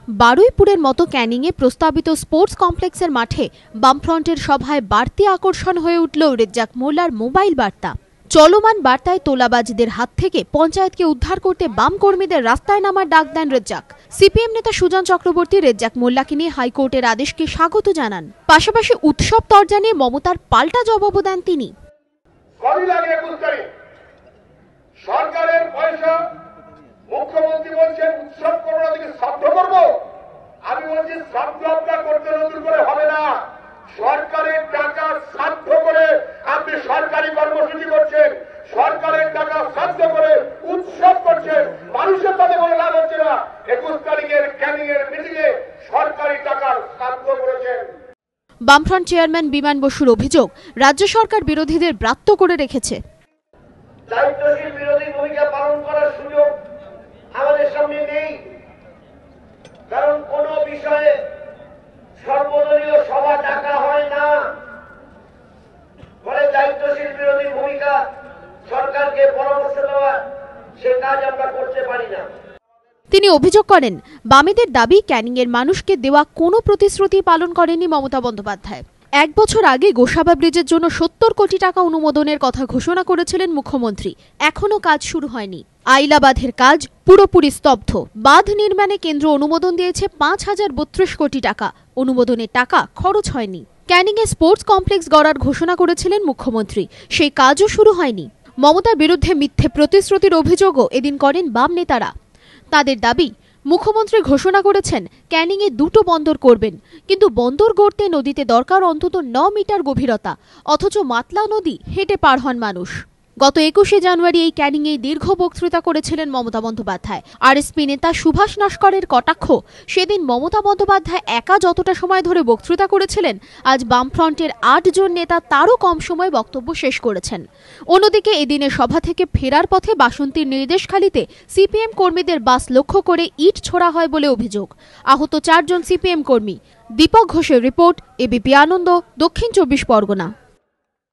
বারুইপুরের মতো ক্যানিংয়ে প্রস্তাবিত স্পোর্টস কমপ্লেক্সের মাঠে বামফ্রন্টের সভায় বাড়তি আকর্ষণ হয়ে উঠল রেজ্জাক মোল্লার মোবাইল বার্তা। চলমান বার্তায় তোলাবাজদের হাত থেকে পঞ্চায়েতকে উদ্ধার করতে বাম কর্মীদের রাস্তায় নামার ডাক দেন রেজ্জাক। সিপিএম নেতা সুজন চক্রবর্তী রেজ্জাক মোল্লাকে নিয়ে হাইকোর্টের আদেশকে স্বাগত জানান। পাশাপাশি উৎসব তরজা নিয়ে মমতার পাল্টা জবাবও দেন তিনি। সরকারের পয়সা মুখ্যমন্ত্রী বলছেন উৎসব করবো না, শ্রাদ্ধ করবো। আমি বলছি শ্রাদ্ধ আপনার করতে নতুন করে হবে না। সরকারের টাকা শ্রাদ্ধ করে আপনি সরকারি কর্মসূচি করছেন, সরকারের টাকা শ্রাদ্ধ করে উৎসব করছেন, মানুষের তাতে কোনো লাভ হচ্ছে না। 21 তারিখের ক্যানিং এর মিটিংয়ে সরকারি টাকার শ্রাদ্ধ করেছেন। বামফ্রন্ট চেয়ারম্যান বিমান বসুর অভিযোগ, রাজ্য সরকার বিরোধীদের ব্রাত্য করে রেখেছে। দায়িত্বশীল বিরোধী ভূমিকা পালন করার সুযোগ আমাদের সামনে নেই, কারণ কোন বিষয়ে সর্বদলীয় সভা ডাকা হয় না। ফলে দায়িত্বশীল বিরোধী ভূমিকা, সরকারকে পরামর্শ দেওয়া, সে কাজ আমরা করতে পারি না। তিনি অভিযোগ করেন, বামেদের দাবি ক্যানিংয়ের মানুষকে দেওয়া কোনো প্রতিশ্রুতি পালন করেনি মমতা বন্দ্যোপাধ্যায়। 1 বছর আগে গোসাবা ব্রিজের জন্য 70 কোটি টাকা অনুমোদনের কথা ঘোষণা করেছিলেন মুখ্যমন্ত্রী। এখনো কাজ শুরু হয়নি। আইলা বাঁধের কাজ পুরোপুরি স্তব্ধ। বাঁধ নির্মাণে কেন্দ্র অনুমোদন দিয়েছে 5032 কোটি টাকা। অনুমোদনের টাকা খরচ হয়নি। ক্যানিংয়ে স্পোর্টস কমপ্লেক্স গড়ার ঘোষণা করেছিলেন মুখ্যমন্ত্রী, সেই কাজও শুরু হয়নি। মমতার বিরুদ্ধে মিথ্যে প্রতিশ্রুতির অভিযোগও এদিন করেন বাম নেতারা। তাদের দাবি, মুখ্যমন্ত্রী ঘোষণা করেছেন ক্যানিংয়ে 2টো বন্দর করবেন, কিন্তু বন্দর গড়তে নদীতে দরকার অন্তত 9 মিটার গভীরতা, অথচ মাতলা নদী হেঁটে পার হন মানুষ। গত 21শে জানুয়ারি এই ক্যানিংয়ে দীর্ঘ বক্তৃতা করেছিলেন মমতা বন্দ্যোপাধ্যায়। আরএসপি নেতা সুভাষ নস্করের কটাক্ষ, সেদিন মমতা বন্দ্যোপাধ্যায় একা যতটা সময় ধরে বক্তৃতা করেছিলেন, আজ বামফ্রন্টের 8 জন নেতা তারও কম সময় বক্তব্য শেষ করেছেন। অন্যদিকে এদিনের সভা থেকে ফেরার পথে বাসন্তীর নির্দেশখালিতে সিপিএম কর্মীদের বাস লক্ষ্য করে ইট ছোড়া হয় বলে অভিযোগ। আহত 4 জন সিপিএম কর্মী। দীপক ঘোষের রিপোর্ট, এবিপি আনন্দ, দক্ষিণ 24 পরগনা।